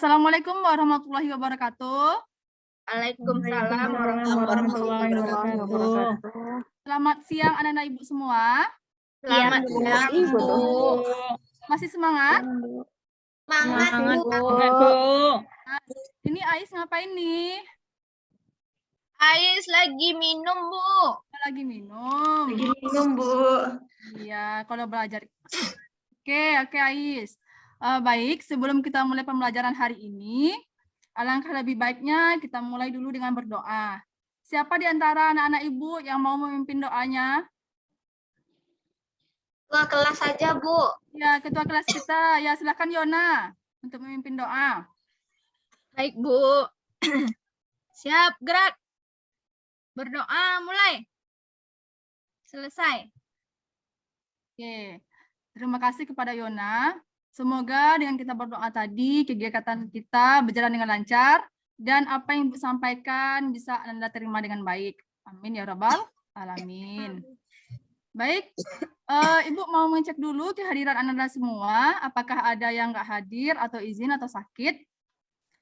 Assalamualaikum warahmatullahi wabarakatuh. Waalaikumsalam warahmatullahi wabarakatuh. Selamat siang anak-anak ibu semua. Selamat siang, Bu. Masih semangat? Semangat, Bu. Ini Ais ngapain nih? Ais lagi minum, Bu. Lagi minum. Bu. Iya, kalau belajar. Oke, Ais. Baik, sebelum kita mulai pembelajaran hari ini, alangkah lebih baiknya kita mulai dulu dengan berdoa. Siapa di antara anak-anak ibu yang mau memimpin doanya? Ketua kelas saja, Bu. Ya, ketua kelas kita. Ya, silakan Yona untuk memimpin doa. Baik, Bu. Siap, gerak. Berdoa, mulai. Selesai. Oke, terima kasih kepada Yona. Semoga dengan kita berdoa tadi, kegiatan kita berjalan dengan lancar, dan apa yang Ibu sampaikan bisa Anda terima dengan baik. Amin ya Rabbal Alamin. Baik, Ibu mau mengecek dulu kehadiran Anda semua, apakah ada yang nggak hadir atau izin atau sakit.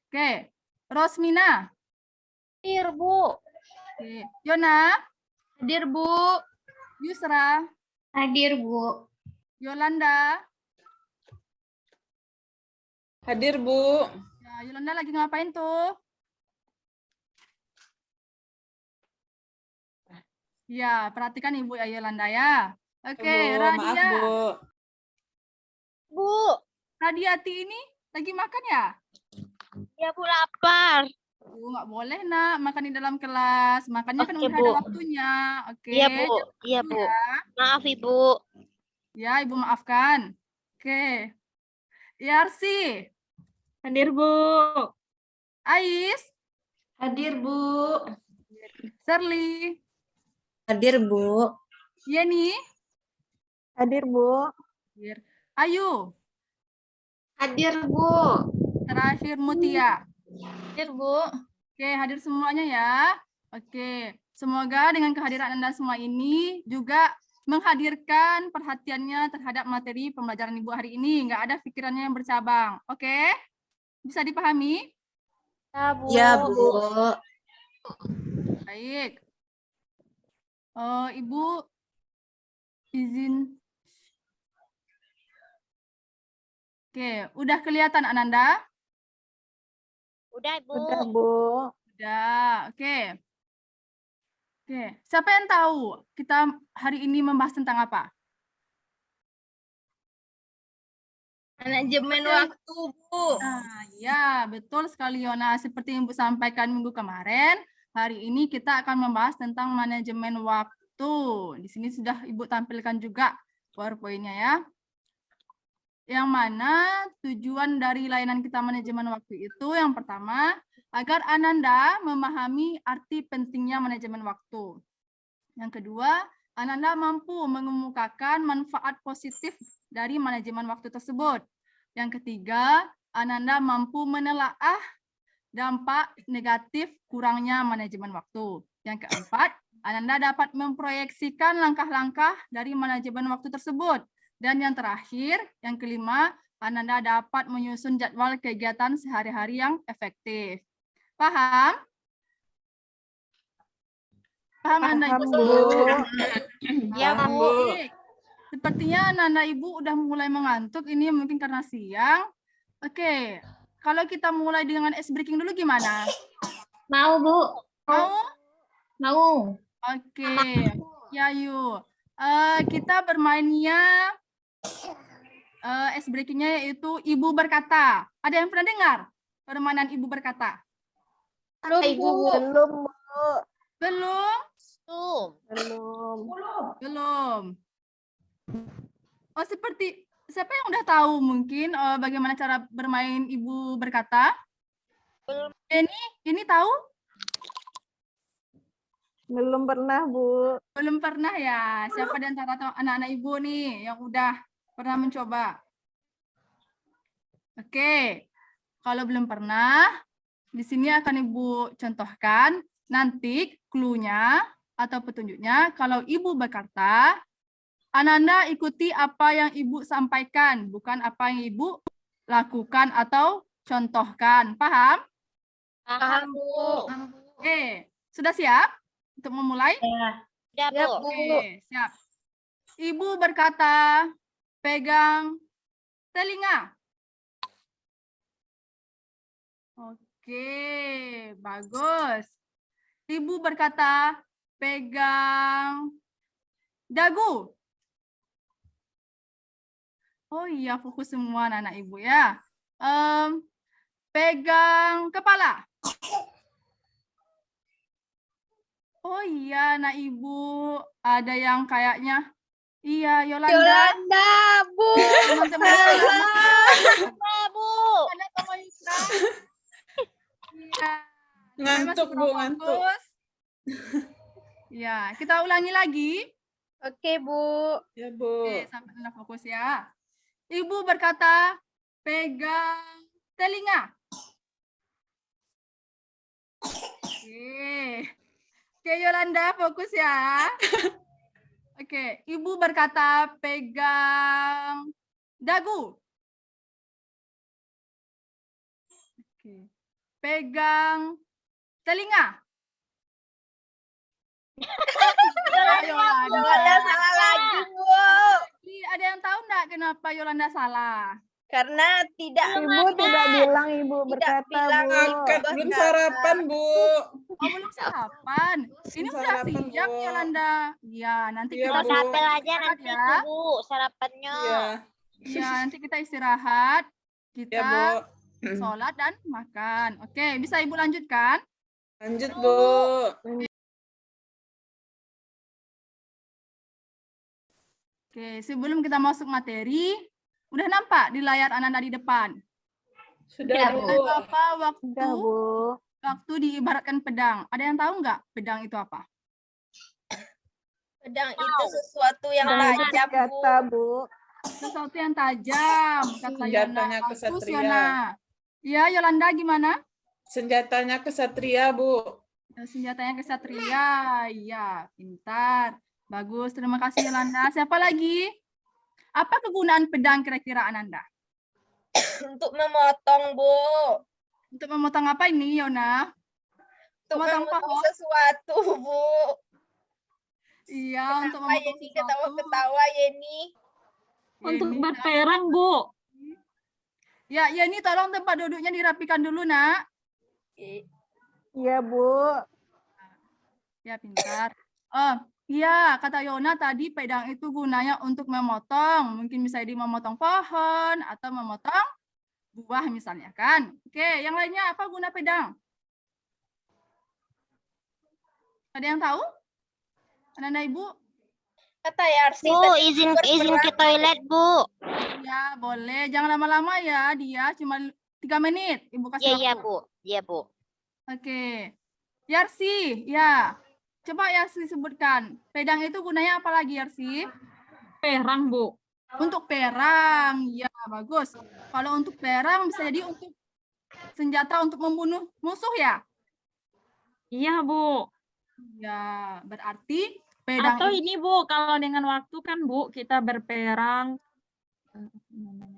Oke, Rosmina. Hadir, Bu. Oke. Yona. Hadir, Bu. Yusra. Hadir, Bu. Yolanda. Hadir, Bu. Ya, Yolanda lagi ngapain tuh? Ya, perhatikan Ibu ya Yolanda ya. Oke, Bu, Radia. maaf, Bu. Bu. Radiati ini lagi makan ya? Ya, Bu, lapar. Nggak boleh, Nak, makan di dalam kelas. Makannya kan Oke, udah Bu. ada waktunya. Oke. Iya, Bu. Iya, Bu. Maaf, Ibu. Ya, Ibu maafkan. Oke. Yarsi. Hadir, Bu. Ais. Hadir, Bu. Serli. Hadir, Bu. Yeni. Hadir, Bu. Ayu. Hadir, Bu. Terakhir Mutia. Hadir, Bu. Oke, hadir semuanya ya. Oke, semoga dengan kehadiran Anda semua ini juga menghadirkan perhatiannya terhadap materi pembelajaran Ibu hari ini. Nggak ada pikirannya yang bercabang. Oke? Bisa dipahami? Ya, Bu. Ya, Bu. Baik. Ibu izin. Oke, udah kelihatan Ananda? Udah, Bu. Udah, Bu. Udah, oke. Oke, siapa yang tahu kita hari ini membahas tentang apa? Manajemen waktu, Bu. Nah, ya, betul sekali Yona. Seperti yang Ibu sampaikan minggu kemarin, hari ini kita akan membahas tentang manajemen waktu. Di sini sudah Ibu tampilkan juga PowerPoint-nya ya. Yang mana tujuan dari layanan kita manajemen waktu itu yang pertama, agar Ananda memahami arti pentingnya manajemen waktu. Yang kedua, Ananda mampu mengemukakan manfaat positif dari manajemen waktu tersebut. Yang ketiga, Ananda mampu menelaah dampak negatif kurangnya manajemen waktu. Yang keempat, Ananda dapat memproyeksikan langkah-langkah dari manajemen waktu tersebut. Dan yang terakhir, yang kelima, Ananda dapat menyusun jadwal kegiatan sehari-hari yang efektif. Paham? Paham Anda Ibu? Ya, Bu. Sepertinya Nanda Ibu udah mulai mengantuk. Ini mungkin karena siang. Oke, kalau kita mulai dengan ice breaking dulu gimana? Mau, Bu. Mau? Mau. Oke, ya yuk. Kita bermainnya ice breakingnya yaitu Ibu berkata. Ada yang pernah dengar permainan Ibu berkata? Belum, Bu. Belum? Belum. Belum. Oh, seperti siapa yang udah tahu mungkin bagaimana cara bermain Ibu berkata? Belum. Ini tahu? Belum pernah, Bu. Belum pernah ya. Siapa di antara anak-anak Ibu nih yang udah pernah mencoba? Oke. Kalau belum pernah, di sini akan Ibu contohkan nanti clue-nya atau petunjuknya. Kalau Ibu berkata, Ananda ikuti apa yang Ibu sampaikan, bukan apa yang Ibu lakukan atau contohkan. Paham? Paham, Bu. Oke, sudah siap untuk memulai? Udah, Bu. Oke, siap. Ibu berkata, pegang telinga. Oke, bagus. Ibu berkata, pegang dagu. Oh iya, fokus semua anak-anak ibu ya. Pegang kepala. Oh iya, anak ibu. Ada yang kayaknya, iya, Yolanda. Bu. Teman-teman Bu. Yolanda sama Yusra. Iya. Ngantuk, Bu, ngantuk. Fokus. Ya, kita ulangi lagi. Oke, Bu. Ya, Bu. Oke, sampai sana fokus ya. Ibu berkata, pegang telinga. Oke. Oke, Yolanda, fokus ya. Oke, ibu berkata, pegang dagu. Oke. Pegang telinga. Yolanda salah lagi, Bu. Ada yang tahu enggak kenapa Yolanda salah? Karena tidak Ibu tidak bilang ibu Tidak berkata, bilang Bu. Angkat, belum sarapan, Bu. Oh, belum sarapan. Ini udah Sarapan, siap, Bu. Yolanda. Ya, nanti Iya, kita Bu. Sampai aja istirahat nanti ya. itu, Bu, sarapannya. Iya, Ya, nanti kita istirahat. ya, Kita Bu. sholat dan makan. Oke, bisa Ibu lanjutkan? Lanjut, Bu. Oke, sebelum kita masuk materi, udah nampak di layar Ananda di depan. Sudah, Bu. Itu apa waktu Sudah, Bu. waktu diibaratkan pedang? Ada yang tahu nggak pedang itu apa? Pedang itu sesuatu yang Dan tajam, Bu. kata, Bu. Sesuatu yang tajam, kata Yona. Senjatanya Bagus, kesatria. Yona. Ya, Yolanda gimana? Senjatanya kesatria, Bu. Senjatanya kesatria. Iya, pintar. Bagus, terima kasih Yolanda. Siapa lagi? Apa kegunaan pedang kira-kira Ananda? Untuk memotong, Bu. Untuk memotong apa ini, Yona? Untuk Memotong memotong pohon? sesuatu, Bu. Iya, untuk Kenapa memotong Yeni sesuatu. ketawa-ketawa, Yeni? Untuk Yeni, berperang, Bu. ya, Yeni tolong tempat duduknya dirapikan dulu, Nak. Iya, Bu. Ya, pintar. Oh, iya, kata Yona tadi pedang itu gunanya untuk memotong. Mungkin bisa memotong pohon atau memotong buah misalnya kan. Oke, yang lainnya apa guna pedang? Ada yang tahu? Ananda Ibu? Kata Yarsi Bu, tadi izin berperang. ke toilet, Bu. Ya, boleh. Jangan lama-lama ya, dia cuma 3 menit. Ibu kasih Iya, waktu. Bu. Iya, Bu. Oke. Yarsi, ya. Coba Yarsi sebutkan. Pedang itu gunanya apa lagi, Yarsi? Perang, Bu. Untuk perang. Ya, bagus. Kalau untuk perang bisa jadi untuk senjata untuk membunuh musuh ya? Iya, Bu. Ya, berarti pedang Atau ini ini, Bu, kalau dengan waktu kan, Bu, kita berperang.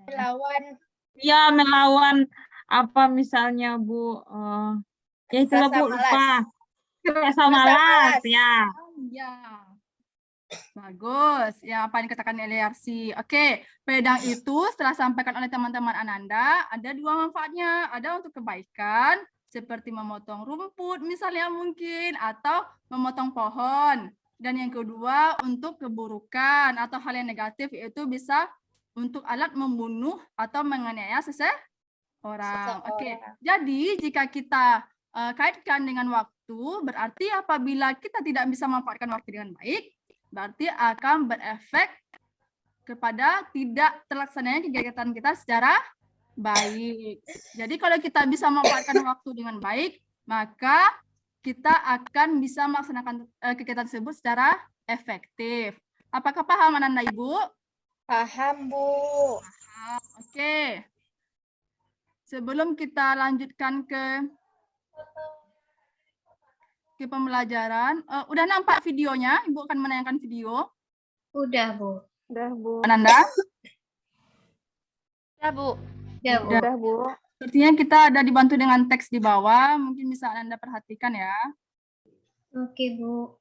Lawan. Ya, melawan apa misalnya, Bu. Ya itulah, Rasa Bu, malas. lupa. Rasa malas. malas, ya. ya. Bagus. Ya, apa yang dikatakan oleh Yarsi. Oke, pedang itu setelah sampaikan oleh teman-teman Ananda, ada 2 manfaatnya. Ada untuk kebaikan, seperti memotong rumput misalnya mungkin, atau memotong pohon. Dan yang kedua, untuk keburukan atau hal yang negatif, yaitu bisa untuk alat membunuh atau menganiaya seseorang. Oke, jadi jika kita kaitkan dengan waktu, berarti apabila kita tidak bisa memanfaatkan waktu dengan baik, berarti akan berefek kepada tidak terlaksananya kegiatan kita secara baik. Jadi kalau kita bisa memanfaatkan waktu dengan baik, maka kita akan bisa melaksanakan kegiatan tersebut secara efektif. Apakah paham Ananda Ibu? Paham, Bu. Paham. Oke. Sebelum kita lanjutkan ke pembelajaran, udah nampak videonya? Ibu akan menayangkan video. Udah, Bu. Udah, Bu. Ananda? Udah, Bu. Udah, Bu. Sepertinya kita ada dibantu dengan teks di bawah, mungkin bisa Anda perhatikan ya. Oke, Bu.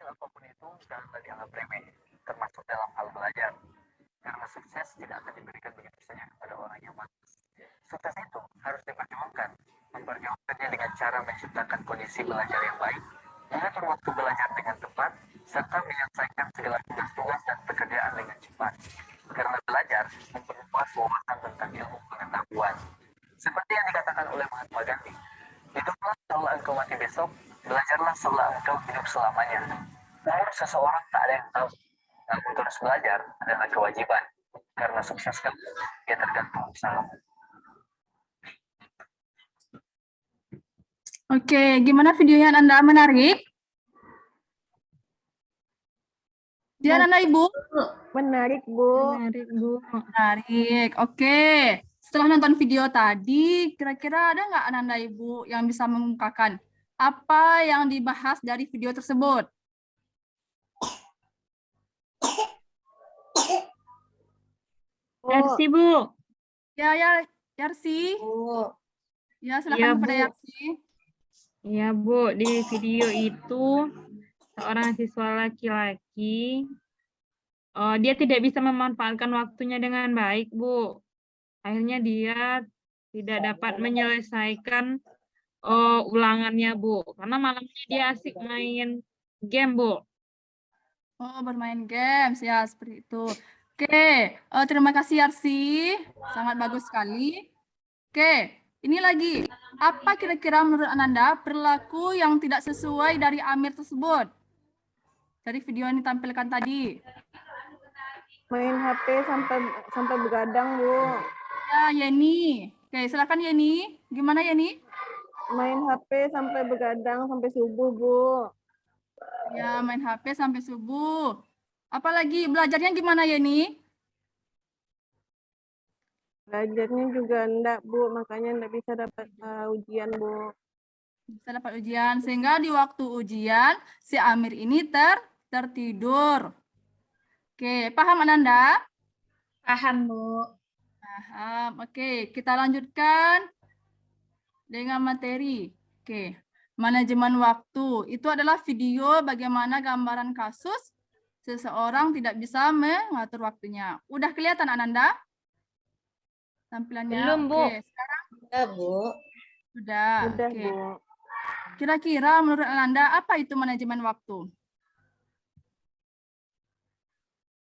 Apapun itu janganlah dianggap remeh, termasuk dalam hal belajar. Karena sukses tidak akan diberikan begitu saja kepada orang yang malas. Sukses itu harus diperjuangkan, memperjuangkannya dengan cara menciptakan kondisi belajar yang baik, mengatur waktu belajar dengan tepat, serta menyelesaikan segala tugas-tugas dan pekerjaan dengan cepat. Karena belajar memperluas wawasan tentang ilmu pengetahuan. Seperti yang dikatakan oleh Mahatma Gandhi, hiduplah seolah engkau mati besok, belajarlah seolah engkau hidup selamanya. Umur seseorang tak ada yang tahu, namun terus belajar adalah kewajiban. Karena sukses kamu, ya tergantung usahamu. Oke, gimana videonya Anda menarik? Dia Anda Ibu? Menarik, Bu. Menarik, Bu. Menarik. Oke. Setelah nonton video tadi, kira-kira ada nggak Anda Ibu yang bisa mengungkapkan apa yang dibahas dari video tersebut? Yarsi, Bu. Ya, Yarsi. Bu. Ya, Iya, silakan kepada Bu. Yarsi. Iya, Bu. Di video itu, seorang siswa laki-laki, dia tidak bisa memanfaatkan waktunya dengan baik, Bu. Akhirnya dia tidak dapat menyelesaikan ulangannya, Bu. Karena malamnya dia asik main game, Bu. Oh, bermain games ya, seperti itu. Oke, terima kasih Yarsi. Sangat bagus sekali. Oke, ini lagi. Apa kira-kira menurut Ananda perilaku yang tidak sesuai dari Amir tersebut? Dari video yang ditampilkan tadi. Main HP sampai begadang, Bu. Ya, Yeni. Oke, silakan Yeni. Gimana Yeni? Main HP sampai begadang sampai subuh, Bu. Ya, main HP sampai subuh. Apalagi belajarnya gimana Yeni? Belajarnya juga enggak, Bu. Makanya enggak bisa dapat ujian, Bu. Bisa dapat ujian. Sehingga di waktu ujian, si Amir ini tertidur. Oke, paham Ananda? Paham, Bu. Paham. Oke, kita lanjutkan dengan materi. Oke, manajemen waktu. Itu adalah video bagaimana gambaran kasus seseorang tidak bisa mengatur waktunya. Udah kelihatan Ananda? Tampilannya? Belum, Bu. Oke, sekarang Ya, Bu. sudah. Udah, Oke. Bu. Kira-kira menurut Ananda apa itu manajemen waktu?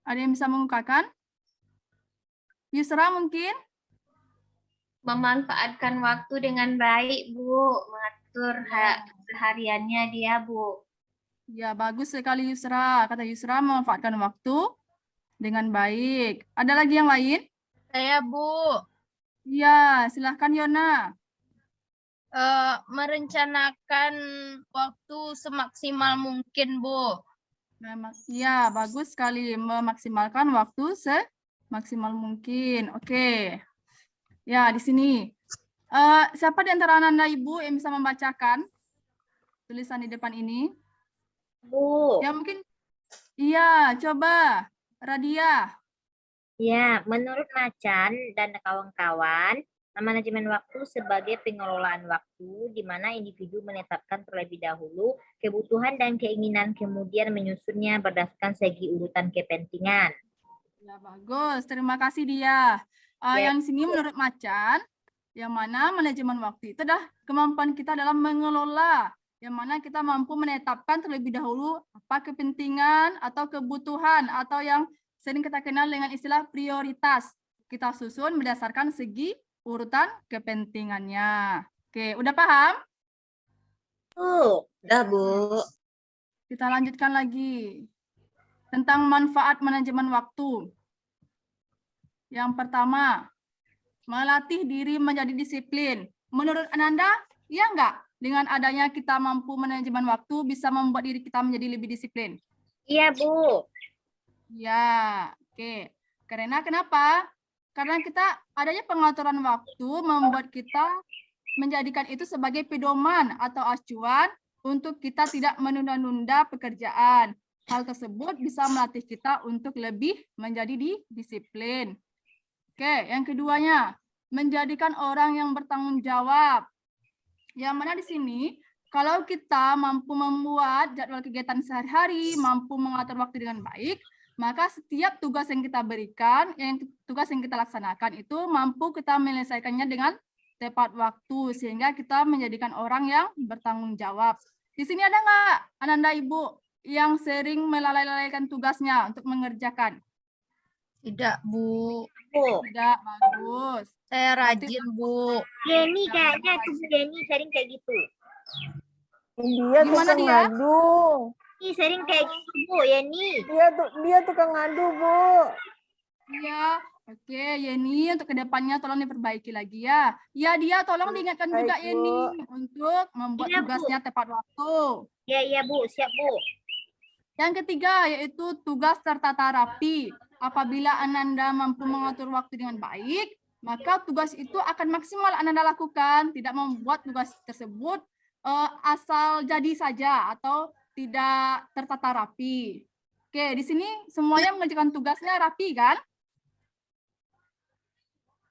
Ada yang bisa mengungkapkan? Yusra mungkin? Memanfaatkan waktu dengan baik, Bu. Mengatur hariannya dia, Bu. Ya, bagus sekali Yusra. Kata Yusra memanfaatkan waktu dengan baik. Ada lagi yang lain? Saya, Bu, Ya, silahkan Yona. merencanakan waktu semaksimal mungkin, Bu. Ya, bagus sekali memaksimalkan waktu semaksimal mungkin. Oke. Ya, di sini. Siapa di antara Ananda Ibu yang bisa membacakan tulisan di depan ini? Bu, Ya, mungkin. Iya, coba. Radia. ya, menurut Macan dan kawan-kawan, manajemen waktu sebagai pengelolaan waktu di mana individu menetapkan terlebih dahulu kebutuhan dan keinginan, kemudian menyusunnya berdasarkan segi urutan kepentingan. Ya, bagus. Terima kasih dia. Ya. Yang sini menurut Macan, yang mana manajemen waktu itu adalah kemampuan kita dalam mengelola, yang mana kita mampu menetapkan terlebih dahulu apa kepentingan atau kebutuhan atau yang sering kita kenal dengan istilah prioritas. Kita susun berdasarkan segi urutan kepentingannya. Oke, udah paham? Udah, Bu. Kita lanjutkan lagi. Tentang manfaat manajemen waktu. Yang pertama, melatih diri menjadi disiplin. Menurut Ananda, iya enggak? Dengan adanya kita mampu manajemen waktu bisa membuat diri kita menjadi lebih disiplin. Iya, Bu. Ya, oke. Karena kenapa? Karena kita adanya pengaturan waktu membuat kita menjadikan itu sebagai pedoman atau acuan untuk kita tidak menunda-nunda pekerjaan. Hal tersebut bisa melatih kita untuk lebih menjadi disiplin. Oke, yang keduanya, menjadikan orang yang bertanggung jawab. Yang mana di sini, kalau kita mampu membuat jadwal kegiatan sehari-hari, mampu mengatur waktu dengan baik, maka setiap tugas yang kita berikan, tugas yang kita laksanakan itu mampu kita menyelesaikannya dengan tepat waktu, sehingga kita menjadikan orang yang bertanggung jawab. Di sini ada nggak Ananda Ibu yang sering melalaikan tugasnya untuk mengerjakan? Tidak, Bu. Tidak, bagus. Saya rajin, Bu. Yeni kayaknya tuh Yeni sering kayak gitu. Dia Gimana tukang dia? ngadu. Ih, sering kayak gitu, Bu, Yeni. Dia tukang ngadu, Bu. Iya, oke Yeni, untuk kedepannya tolong diperbaiki lagi ya. Ya, dia tolong diingatkan Baik, juga Bu. Yeni untuk membuat Iya, Bu. tugasnya tepat waktu. Iya, Bu, siap, Bu. Yang ketiga yaitu tugas tertata rapi. Apabila Ananda mampu mengatur waktu dengan baik, maka tugas itu akan maksimal Ananda lakukan, tidak membuat tugas tersebut asal jadi saja atau tidak tertata rapi. Oke, di sini semuanya mengerjakan tugasnya rapi kan?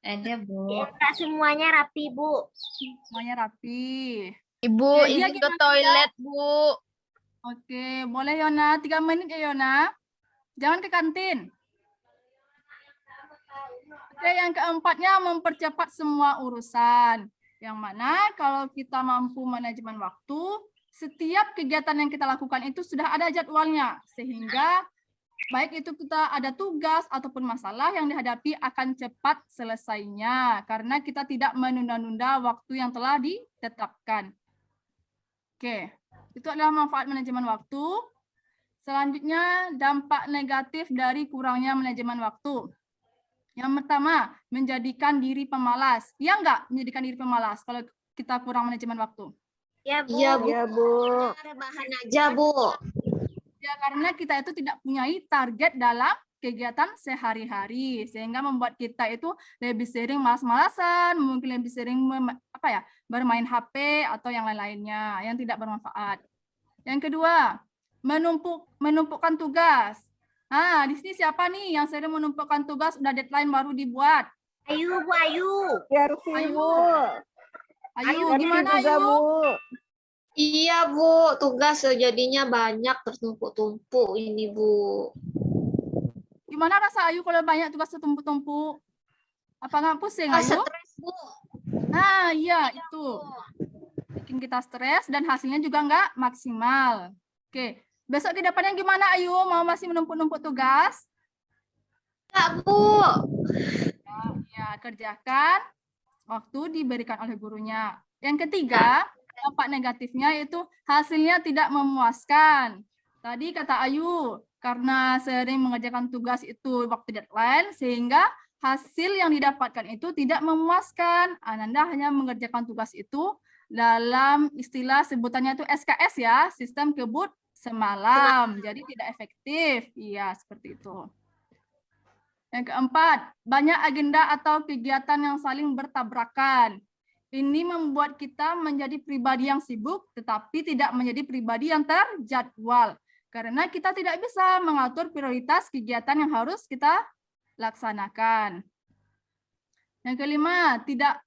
Ada, Bu. Enggak semuanya rapi, Bu. Semuanya rapi. Ibu, Ya, dia izin ke gimana, toilet, Bu. Oke, boleh Yona, 3 menit ya Yona. Jangan ke kantin. Oke, yang keempatnya mempercepat semua urusan. Yang mana kalau kita mampu manajemen waktu, setiap kegiatan yang kita lakukan itu sudah ada jadwalnya. Sehingga baik itu kita ada tugas ataupun masalah yang dihadapi akan cepat selesainya. Karena kita tidak menunda-nunda waktu yang telah ditetapkan. Oke, itu adalah manfaat manajemen waktu. Selanjutnya, dampak negatif dari kurangnya manajemen waktu. Yang pertama, menjadikan diri pemalas. Ya enggak menjadikan diri pemalas kalau kita kurang manajemen waktu? Ya, Bu. Iya, Bu. Iya, Bu. Rebahan aja, Bu. Ya, karena kita itu tidak punya target dalam kegiatan sehari-hari. Sehingga membuat kita itu lebih sering malas-malasan, mungkin lebih sering bermain HP atau yang lain-lainnya yang tidak bermanfaat. Yang kedua, menumpukkan tugas. Nah, di sini siapa nih yang sering menumpukkan tugas, udah deadline baru dibuat? Ayu, Bu, Ayu. Yarsi, Ayu. Bu. Ayu, Yarsi gimana juga, Ayu? Bu. Iya, Bu. Tugas jadinya banyak tertumpuk-tumpuk ini, Bu. Gimana rasa Ayu kalau banyak tugas tertumpuk-tumpuk? Apa nggak pusing Ayu? Stres, Bu. Nah, iya itu. Bikin kita stres dan hasilnya juga nggak maksimal. Oke, besok ke depannya gimana Ayu? Mau masih menumpuk-numpuk tugas? Enggak, Bu. Ya, kerjakan waktu diberikan oleh gurunya. Yang ketiga, dampak negatifnya itu hasilnya tidak memuaskan. Tadi kata Ayu, karena sering mengerjakan tugas itu waktu deadline, sehingga hasil yang didapatkan itu tidak memuaskan. Ananda hanya mengerjakan tugas itu dalam istilah sebutannya itu SKS ya, sistem kebut semalam. Jadi tidak efektif. Iya, seperti itu. Yang keempat, banyak agenda atau kegiatan yang saling bertabrakan. Ini membuat kita menjadi pribadi yang sibuk, tetapi tidak menjadi pribadi yang terjadwal. Karena kita tidak bisa mengatur prioritas kegiatan yang harus kita laksanakan. Yang kelima, tidak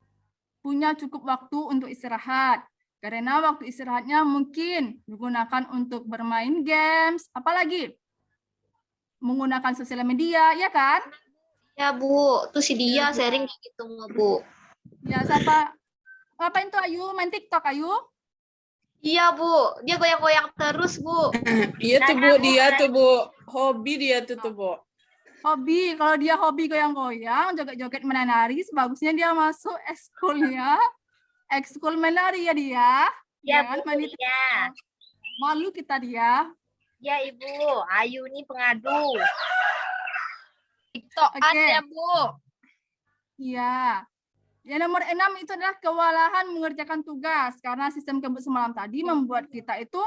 punya cukup waktu untuk istirahat. Karena waktu istirahatnya mungkin digunakan untuk bermain games, apalagi menggunakan sosial media, ya kan? Ya, Bu. Tuh si dia sharing kayak gitu, Bu. Ya, siapa? Ngapain tuh Ayu? Main TikTok, Ayu? Iya, Bu. Dia goyang-goyang terus, Bu. Iya tuh, Bu. Dia tuh, Bu. Hobi dia tuh, Bu. Hobi, kalau dia hobi goyang-goyang, joget-joget menari, sebagusnya dia masuk ekskulnya. Ekskul menari ya dia. Ya, Jangan Bu. main di Ya. TikTok. Malu kita dia. Ya, Ibu. Ayu nih pengadu. TikTokan Oke. ya, Bu. Iya. Yang nomor 6 itu adalah kewalahan mengerjakan tugas. Karena sistem kebut semalam tadi membuat kita itu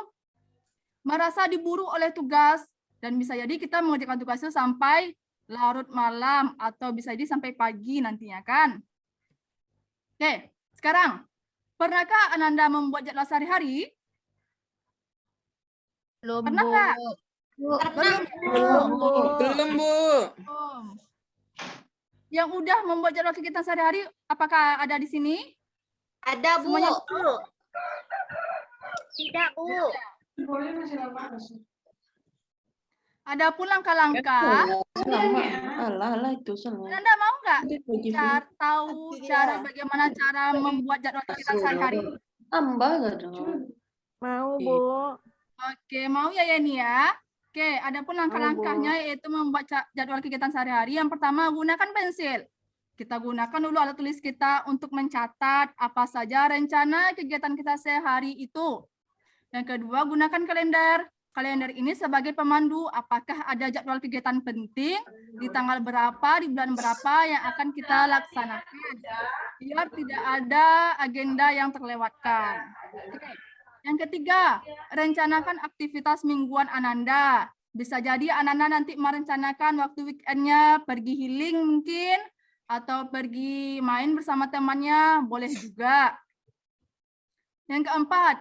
merasa diburu oleh tugas. Dan bisa jadi kita mengerjakan tugas itu sampai larut malam. Atau bisa jadi sampai pagi nantinya kan. Oke, sekarang. Pernahkah Ananda membuat jadwal sehari-hari? Belum, Pernah Bu. nggak? Pernah. Belum, Bu. Belum, Bu. Belum. Yang udah membuat jadwal kegiatan sehari-hari, apakah ada di sini? Ada, Bu. Semuanya Tidak, Bu. ada pun langkah-langkah. Alah, itu salah. Anda mau nggak tahu cara bagaimana cara membuat jadwal kegiatan sehari-hari? Mau, Bu. Oke, mau ya Yani ya? Oke, ada pun langkah-langkahnya yaitu membuat jadwal kegiatan sehari-hari. Yang pertama, gunakan pensil. Kita gunakan dulu alat tulis kita untuk mencatat apa saja rencana kegiatan kita sehari itu. Yang kedua, gunakan kalender. Kalender ini sebagai pemandu apakah ada jadwal kegiatan penting di tanggal berapa, di bulan berapa yang akan kita laksanakan. Biar tidak ada agenda yang terlewatkan. Oke. Yang ketiga, rencanakan aktivitas mingguan Ananda. Bisa jadi Ananda nanti merencanakan waktu weekendnya pergi healing mungkin, atau pergi main bersama temannya, boleh juga. Yang keempat,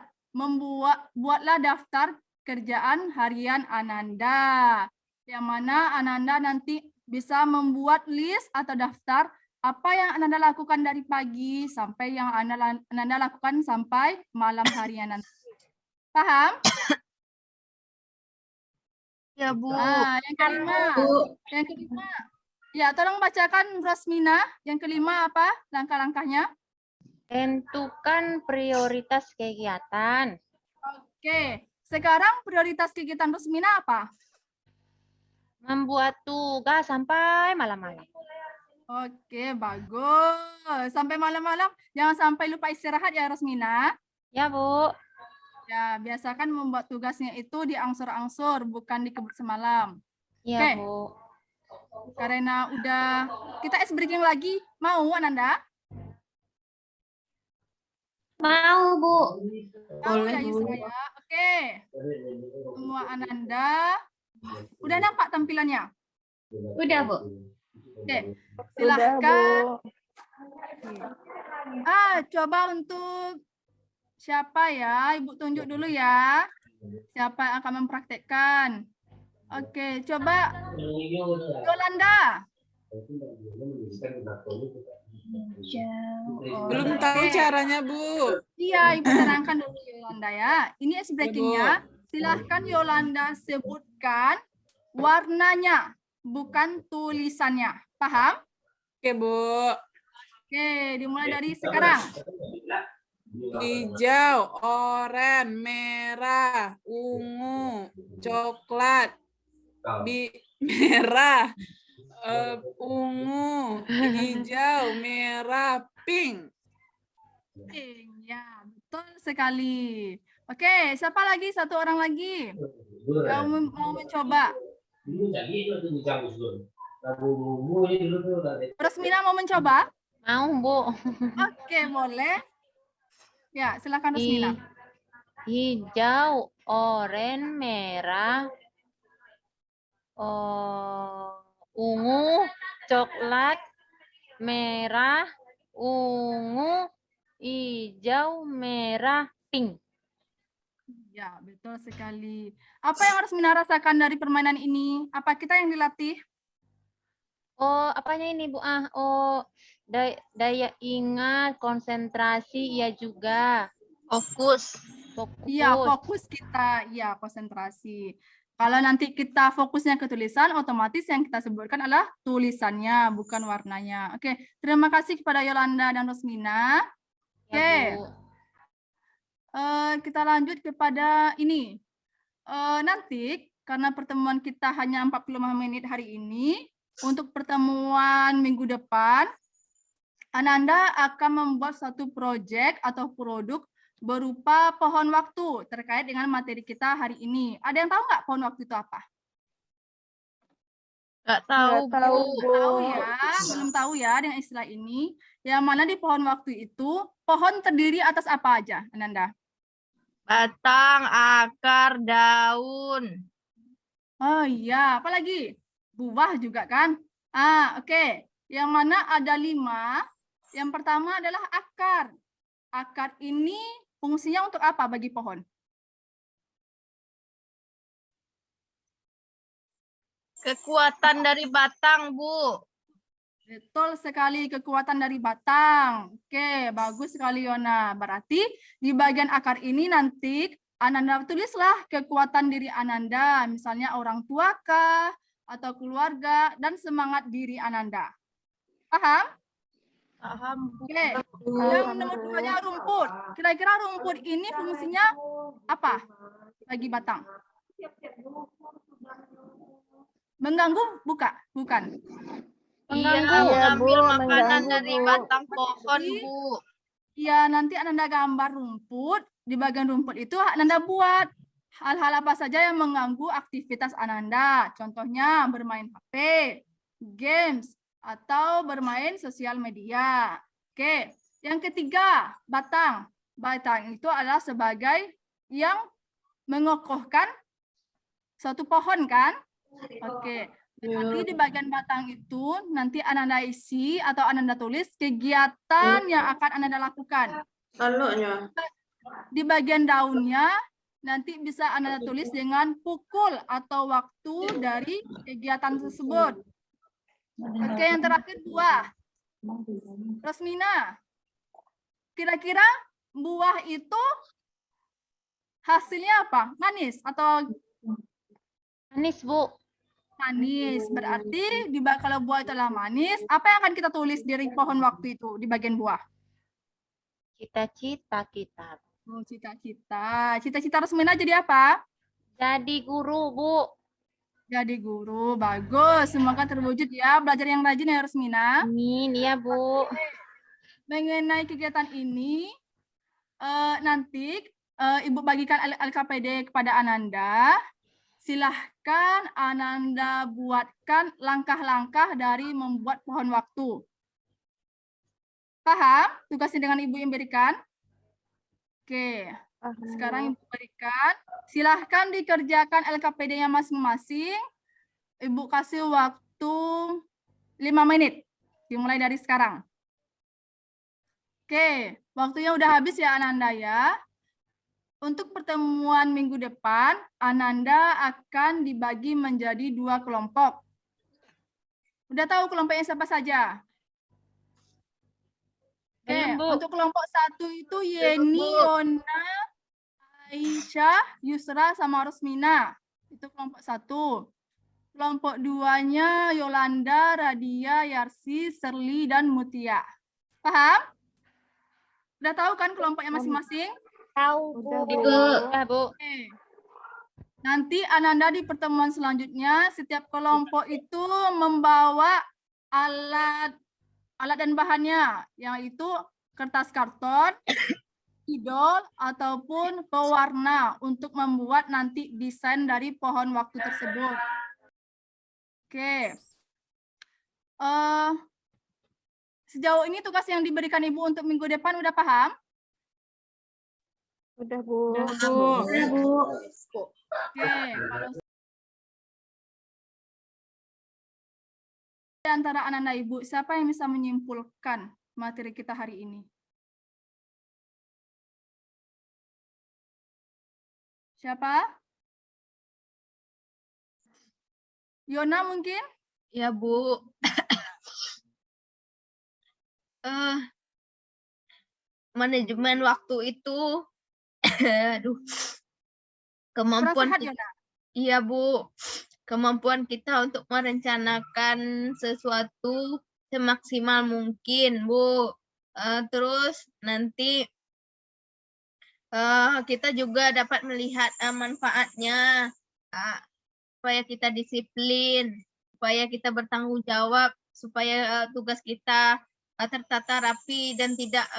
buatlah daftar kerjaan harian Ananda. Yang mana Ananda nanti bisa membuat list atau daftar apa yang Ananda lakukan dari pagi sampai yang Ananda lakukan sampai malam harinya nanti. Paham? Ya, Bu. Nah, yang kelima. Bu. Yang kelima, Ya, tolong bacakan Rosmina. Yang kelima apa langkah-langkahnya? Tentukan prioritas kegiatan. Oke, sekarang prioritas kegiatan Rosmina apa? Membuat tugas sampai malam-malam. Oke, bagus. Sampai malam-malam, jangan sampai lupa istirahat ya Rosmina. Ya, Bu. Ya, biasakan membuat tugasnya itu di angsur-angsur, bukan dikebut semalam. Ya, Oke. Bu. Karena udah kita ice breaking lagi, mau Ananda? Mau, Bu. Mau ya Yusra ya. Oke. Semua Ananda. Udah nampak tampilannya? Udah, Bu. Oke. Udah, Silahkan. Bu. Coba untuk siapa ya? Ibu tunjuk dulu ya. Siapa yang akan mempraktekkan? Oke, coba Yolanda. Belum tahu caranya, Bu. Iya, Ibu terangkan dulu Yolanda ya. Ini ice breaking-nya. Silahkan Yolanda sebutkan warnanya, bukan tulisannya. Paham? Oke, Bu. Oke, dimulai dari sekarang. Hijau, oranye, merah, ungu, coklat, merah, ungu, hijau, merah, pink. Ya, betul sekali. Oke, siapa lagi? Satu orang lagi. Yang mau mencoba. Rosmina mau mencoba? Mau, Bu. Oke, boleh. Ya, silakan Rosmina. Hijau, oranye, merah, ungu, coklat, merah, ungu, hijau, merah, pink. Ya, betul sekali. Apa yang Rosmina rasakan dari permainan ini? Apa kita yang dilatih? Oh, apanya ini, Bu? Daya ingat, konsentrasi, iya juga. Fokus. Iya, fokus kita. Iya, konsentrasi. Kalau nanti kita fokusnya ke tulisan, otomatis yang kita sebutkan adalah tulisannya, bukan warnanya. Oke, terima kasih kepada Yolanda dan Rosmina. Oke, kita lanjut kepada ini. Nanti, karena pertemuan kita hanya 45 menit hari ini, untuk pertemuan minggu depan, Ananda akan membuat satu proyek atau produk berupa pohon waktu terkait dengan materi kita hari ini. Ada yang tahu nggak pohon waktu itu apa? Nggak tahu, Nggak tahu, Bu. Bu. Tahu ya, belum tahu ya dengan istilah ini. Yang mana di pohon waktu itu, pohon terdiri atas apa aja, Ananda? Batang, akar, daun. Oh iya, apalagi? Buah juga kan? Oke. Yang mana ada 5. Yang pertama adalah akar. Akar ini fungsinya untuk apa bagi pohon? Kekuatan dari batang, Bu. Betul sekali, kekuatan dari batang. Oke, bagus sekali Yona. Berarti di bagian akar ini nanti Ananda tulislah kekuatan diri Ananda, misalnya orang tua kah, atau keluarga, dan semangat diri Ananda. Paham? Paham, Bu. Oke. Yang nomor 2-nya rumput. Kira-kira rumput ini fungsinya apa bagi batang? Mengganggu? Bukan. Iya, Iya, Bu, mengambil makanan mengganggu, dari Bu. batang pohon, Berarti- Bu. Ya, nanti Ananda gambar rumput. Di bagian rumput itu Ananda buat hal-hal apa saja yang mengganggu aktivitas Ananda. Contohnya bermain HP, games, atau bermain sosial media. Oke. Yang ketiga, batang. Batang itu adalah sebagai yang mengokohkan suatu pohon kan? Oke. Berarti di bagian batang itu nanti Ananda isi atau Ananda tulis kegiatan yang akan Ananda lakukan. Di bagian daunnya nanti bisa Ananda tulis dengan pukul atau waktu dari kegiatan tersebut. Oke, yang terakhir buah. Rosmina, kira-kira buah itu hasilnya apa? Manis atau Manis, Bu. Manis. Berarti kalau buah itu adalah manis, apa yang akan kita tulis di pohon waktu itu di bagian buah? Cita-cita kita. Oh, cita-cita. Cita-cita Rosmina jadi apa? Jadi guru, Bu. Jadi guru. Bagus. Semoga terwujud ya. Belajar yang rajin ya Rosmina. Amin, iya, Bu. Mengenai kegiatan ini, nanti Ibu bagikan LKPD kepada Ananda. Silahkan Ananda buatkan langkah-langkah dari membuat pohon waktu. Paham tugasnya dengan Ibu yang berikan? Oke, sekarang Ibu berikan. Silahkan dikerjakan LKPD-nya masing-masing. Ibu kasih waktu 5 menit. Dimulai dari sekarang. Oke, waktunya udah habis ya Ananda ya. Untuk pertemuan minggu depan, Ananda akan dibagi menjadi 2 kelompok. Udah tahu kelompoknya siapa saja? Oke, Belum, Bu. untuk kelompok 1 itu Yeni, Yona, Aisyah, Yusra, sama Rosmina. Itu kelompok 1. Kelompok 2-nya Yolanda, Radia, Yarsi, Serli, dan Mutia. Paham? Udah tahu kan kelompoknya masing-masing? Tahu, Bu. Udah, Bu. Oke. Nanti Ananda di pertemuan selanjutnya, setiap kelompok itu membawa alat dan bahannya, yaitu kertas karton, idol, ataupun pewarna untuk membuat nanti desain dari pohon waktu tersebut. Oke. Sejauh ini tugas yang diberikan Ibu untuk minggu depan udah paham? Udah, Bu. Udah, Bu. Oke, kalau di antara Ananda Ibu, siapa yang bisa menyimpulkan materi kita hari ini? Siapa? Yona mungkin? Ya, Bu. Manajemen waktu itu, aduh, kemampuan Sehat, kita, Yona? iya Bu, kemampuan kita untuk merencanakan sesuatu semaksimal mungkin, Bu. Terus nanti kita juga dapat melihat manfaatnya, supaya kita disiplin, supaya kita bertanggung jawab, supaya tugas kita tertata rapi dan tidak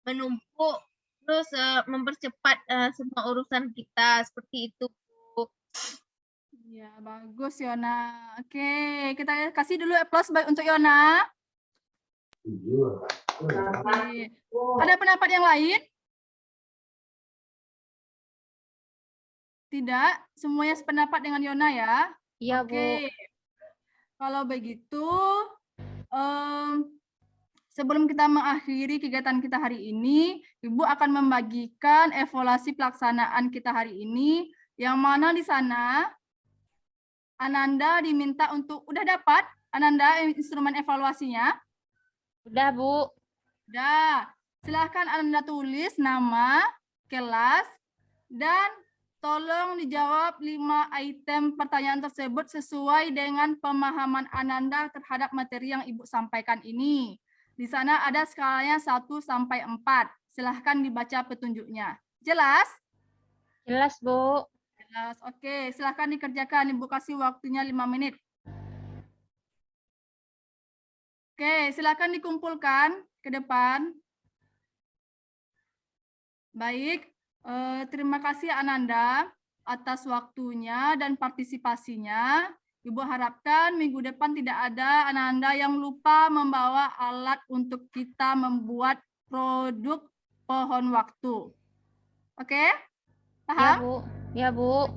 menumpuk, terus mempercepat semua urusan kita, seperti itu, Bu. Ya, bagus Yona. Oke, kita kasih dulu applause baik untuk Yona. Oke. Ada pendapat yang lain? Tidak, semuanya sependapat dengan Yona ya. Iya, Bu. Oke. Kalau begitu, sebelum kita mengakhiri kegiatan kita hari ini, Ibu akan membagikan evaluasi pelaksanaan kita hari ini, yang mana di sana Ananda diminta untuk, udah dapat Ananda instrumen evaluasinya? Udah, Bu. Udah. Silahkan Ananda tulis nama, kelas, dan tolong dijawab 5 item pertanyaan tersebut sesuai dengan pemahaman Ananda terhadap materi yang Ibu sampaikan ini. Di sana ada skalanya 1 sampai 4. Silahkan dibaca petunjuknya. Jelas? Jelas, Bu. Jelas. Oke, silahkan dikerjakan. Ibu kasih waktunya 5 menit. Oke, silahkan dikumpulkan ke depan. Baik, terima kasih Ananda atas waktunya dan partisipasinya. Ibu harapkan minggu depan tidak ada Ananda yang lupa membawa alat untuk kita membuat produk pohon waktu. Oke? Ya, Paham? Bu. Ya, Bu.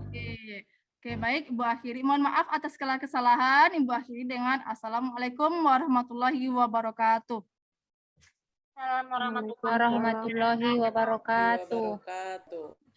Oke, baik. Ibu akhiri. Mohon maaf atas segala kesalahan. Ibu akhiri dengan Assalamualaikum warahmatullahi wabarakatuh. Assalamualaikum Warahmatullahi wabarakatuh. Wabarakatuh.